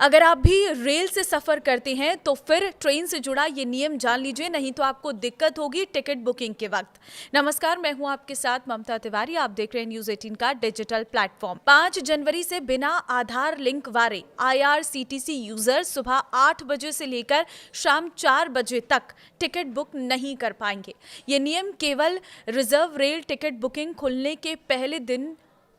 अगर आप भी रेल से सफर करते हैं तो फिर ट्रेन से जुड़ा ये नियम जान लीजिए, नहीं तो आपको दिक्कत होगी टिकट बुकिंग के वक्त। नमस्कार, मैं हूं आपके साथ ममता तिवारी। आप देख रहे हैं न्यूज़ 18 का डिजिटल प्लेटफॉर्म। 5 जनवरी से बिना आधार लिंक वाले IRCTC यूजर सुबह 8 बजे से लेकर शाम 4 बजे तक टिकट बुक नहीं कर पाएंगे। ये नियम केवल रिजर्व रेल टिकट बुकिंग खुलने के पहले दिन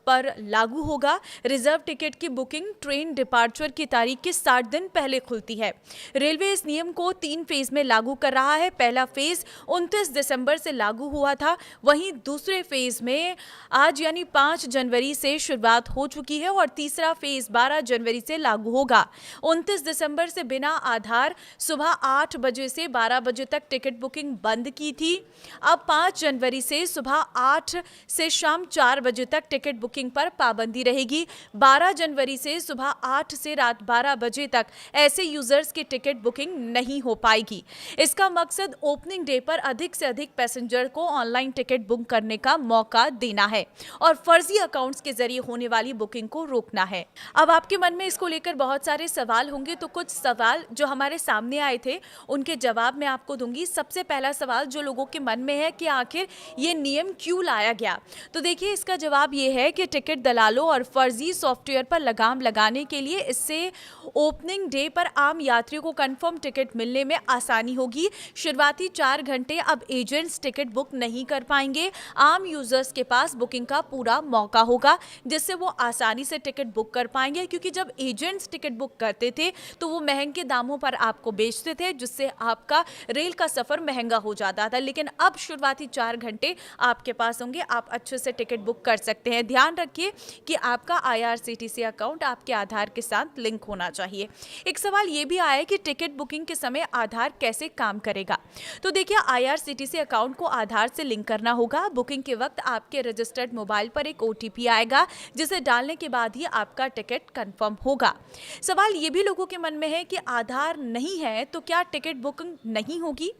पर लागू होगा। रिजर्व टिकट की बुकिंग ट्रेन डिपार्चर की तारीख के 60 दिन पहले खुलती है। रेलवे इस नियम को 3 फेज में लागू कर रहा है। पहला फेज 29 दिसंबर से लागू हुआ था, वहीं दूसरे फेज में आज यानी 5 जनवरी से शुरुआत हो चुकी है और तीसरा फेज 12 जनवरी से लागू होगा। 29 दिसंबर से बिना आधार सुबह 8 बजे से 12 बजे तक टिकट बुकिंग बंद की थी। अब 5 जनवरी से सुबह 8 से शाम 4 बजे तक टिकट बुकिंग पर पाबंदी रहेगी। 12 जनवरी से सुबह 8 से रात 12 बजे तक ऐसे यूजर्स की टिकट बुकिंग नहीं हो पाएगी। इसका मकसद ओपनिंग डे पर अधिक से अधिक पैसेंजर को ऑनलाइन टिकट बुक करने का मौका देना है और फर्जी अकाउंट्स के जरिए होने वाली बुकिंग को रोकना है। अब आपके मन में इसको लेकर बहुत सारे सवाल होंगे, तो कुछ सवाल जो हमारे सामने आए थे उनके जवाब मैं आपको दूंगी। सबसे पहला सवाल जो लोगों के मन में है कि आखिर ये नियम क्यों लाया गया, तो देखिए इसका जवाब ये है कि टिकट दलालों और फर्जी सॉफ्टवेयर पर लगाम लगाने के लिए इससे ओपनिंग डे पर आम यात्रियों को कंफर्म टिकट मिलने में आसानी होगी। शुरुआती 4 घंटे अब एजेंट्स टिकट बुक नहीं कर पाएंगे। आम यूजर्स के पास बुकिंग का पूरा मौका होगा, जिससे वो आसानी से टिकट बुक कर पाएंगे, क्योंकि जब एजेंट्स टिकट बुक करते थे तो वो महंगे दामों पर आपको बेचते थे, जिससे आपका रेल का सफर महंगा हो जाता था। लेकिन अब शुरुआती 4 घंटे आपके पास होंगे, आप अच्छे से टिकट बुक कर सकते हैं। ध्यान रखिए कि आपका IRCTC अकाउंट आपके आधार के साथ लिंक होना चाहिए। एक सवाल ये भी आया कि टिकट बुकिंग के समय आधार कैसे काम करेगा, तो देखिए IRCTC अकाउंट को आधार से लिंक करना होगा। बुकिंग के वक्त आपके रजिस्टर्ड मोबाइल पर एक OTP आएगा, जिसे डालने के बाद ही आपका टिकट कंफर्म होगा। सवाल ये भी लोगों के मन में है कि आधार नहीं है तो क्या टिकट बुकिंग नहीं होगी,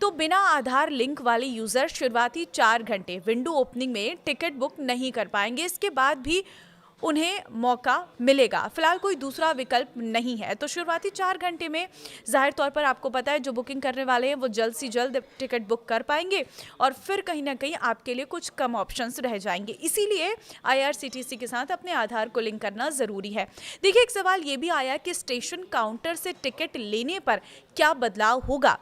तो बिना आधार लिंक वाले यूजर शुरुआती 4 घंटे विंडो ओपनिंग में टिकट बुक नहीं कर पाएंगे। इसके बाद भी उन्हें मौका मिलेगा। फिलहाल कोई दूसरा विकल्प नहीं है, तो शुरुआती 4 घंटे में जाहिर तौर पर आपको पता है जो बुकिंग करने वाले हैं वो जल्द से जल्द टिकट बुक कर पाएंगे और फिर कहीं ना कहीं आपके लिए कुछ कम ऑप्शंस रह जाएंगे। इसीलिए IRCTC के साथ अपने आधार को लिंक करना ज़रूरी है। देखिए एक सवाल ये भी आया कि स्टेशन काउंटर से टिकट लेने पर क्या बदलाव होगा,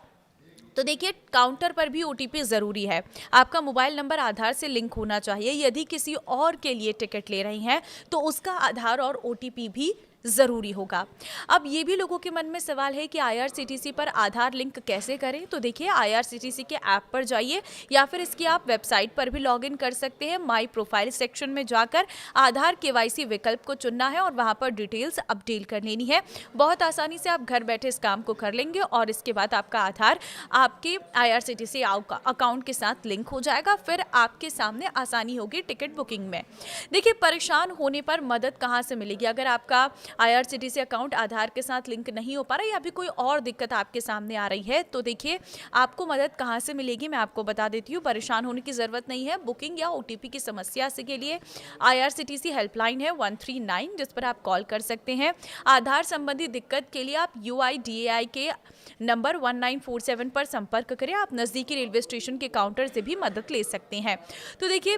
तो देखिए काउंटर पर भी OTP ज़रूरी है। आपका मोबाइल नंबर आधार से लिंक होना चाहिए। यदि किसी और के लिए टिकट ले रही हैं तो उसका आधार और OTP भी ज़रूरी होगा। अब ये भी लोगों के मन में सवाल है कि IRCTC पर आधार लिंक कैसे करें, तो देखिए IRCTC के ऐप पर जाइए या फिर इसकी आप वेबसाइट पर भी लॉगिन कर सकते हैं। माई प्रोफाइल सेक्शन में जाकर आधार KYC विकल्प को चुनना है और वहाँ पर डिटेल्स अपडेट कर लेनी है। बहुत आसानी से आप घर बैठे इस काम को कर लेंगे और इसके बाद आपका आधार आपके IRCTC अकाउंट के साथ लिंक हो जाएगा। फिर आपके सामने आसानी होगी टिकट बुकिंग में। देखिए परेशान होने पर मदद कहाँ से मिलेगी, अगर आपका IRCTC अकाउंट आधार के साथ लिंक नहीं हो पा रहा या भी कोई और दिक्कत आपके सामने आ रही है, तो देखिए आपको मदद कहाँ से मिलेगी मैं आपको बता देती हूँ। परेशान होने की ज़रूरत नहीं है। बुकिंग या OTP की समस्या से के लिए IRCTC हेल्पलाइन है 139, जिस पर आप कॉल कर सकते हैं। आधार संबंधी दिक्कत के लिए आप UIDAI के नंबर 1947 पर संपर्क करें। आप नज़दीकी रेलवे स्टेशन के काउंटर से भी मदद ले सकते हैं। तो देखिए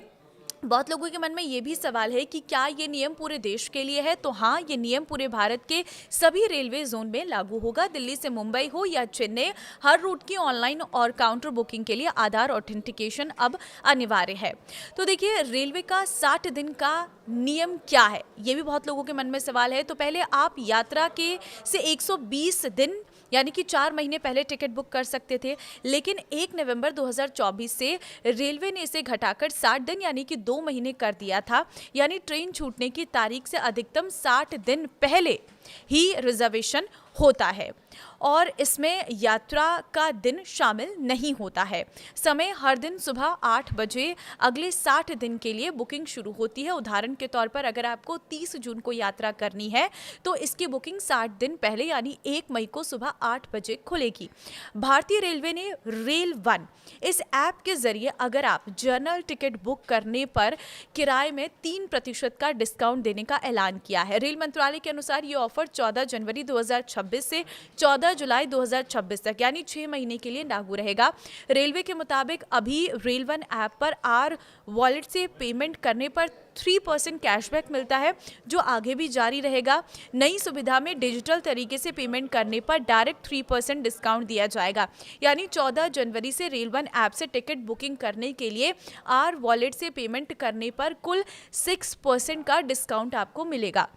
बहुत लोगों के मन में ये भी सवाल है कि क्या ये नियम पूरे देश के लिए है, तो हाँ, ये नियम पूरे भारत के सभी रेलवे जोन में लागू होगा। दिल्ली से मुंबई हो या चेन्नई, हर रूट की ऑनलाइन और काउंटर बुकिंग के लिए आधार ऑथेंटिकेशन अब अनिवार्य है। तो देखिए रेलवे का 60 दिन का नियम क्या है, ये भी बहुत लोगों के मन में सवाल है। तो पहले आप यात्रा के से 120 दिन यानी कि 4 महीने पहले टिकट बुक कर सकते थे, लेकिन 1 नवंबर 2024 से रेलवे ने इसे घटाकर 60 दिन यानी कि 2 महीने कर दिया था। यानी ट्रेन छूटने की तारीख से अधिकतम 60 दिन पहले ही रिजर्वेशन होता है। और इसमें यात्रा का दिन शामिल नहीं होता है। समय हर दिन सुबह 8 बजे अगले 60 दिन के लिए बुकिंग शुरू होती है। उदाहरण के तौर पर अगर आपको 30 जून को यात्रा करनी है तो इसकी बुकिंग 60 दिन पहले यानी 1 मई को सुबह 8 बजे खुलेगी। भारतीय रेलवे ने रेल वन इस ऐप के जरिए अगर आप जनरल टिकट बुक करने पर किराए में 3% का डिस्काउंट देने का ऐलान किया है। रेल मंत्रालय के अनुसार ये ऑफर 14 जनवरी 2026 से 14 जुलाई 2026 तक यानी 6 महीने के लिए लागू रहेगा। रेलवे के मुताबिक अभी रेल वन ऐप पर आर वॉलेट से पेमेंट करने पर 3% कैशबैक मिलता है, जो आगे भी जारी रहेगा। नई सुविधा में डिजिटल तरीके से पेमेंट करने पर डायरेक्ट 3% डिस्काउंट दिया जाएगा, यानी 14 जनवरी से रेल वन ऐप से टिकट बुकिंग करने के लिए आर वॉलेट से पेमेंट करने पर कुल 6% का डिस्काउंट आपको मिलेगा।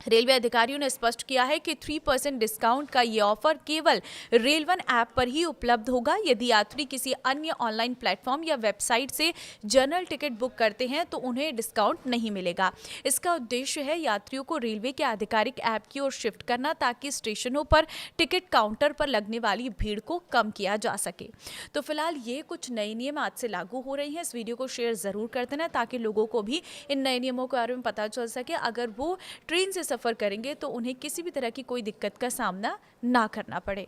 रेलवे अधिकारियों ने स्पष्ट किया है कि 3% डिस्काउंट का ये ऑफर केवल रेल वन ऐप पर ही उपलब्ध होगा। यदि यात्री किसी अन्य ऑनलाइन प्लेटफॉर्म या वेबसाइट से जनरल टिकट बुक करते हैं तो उन्हें डिस्काउंट नहीं मिलेगा। इसका उद्देश्य है यात्रियों को रेलवे के आधिकारिक ऐप की ओर शिफ्ट करना, ताकि स्टेशनों पर टिकट काउंटर पर लगने वाली भीड़ को कम किया जा सके। तो फिलहाल ये कुछ नए नियम आज से लागू हो रहे हैं। इस वीडियो को शेयर जरूर कर देना ताकि लोगों को भी इन नए नियमों के बारे में पता चल सके। अगर वो ट्रेन से सफ़र करेंगे तो उन्हें किसी भी तरह की कोई दिक्कत का सामना ना करना पड़े।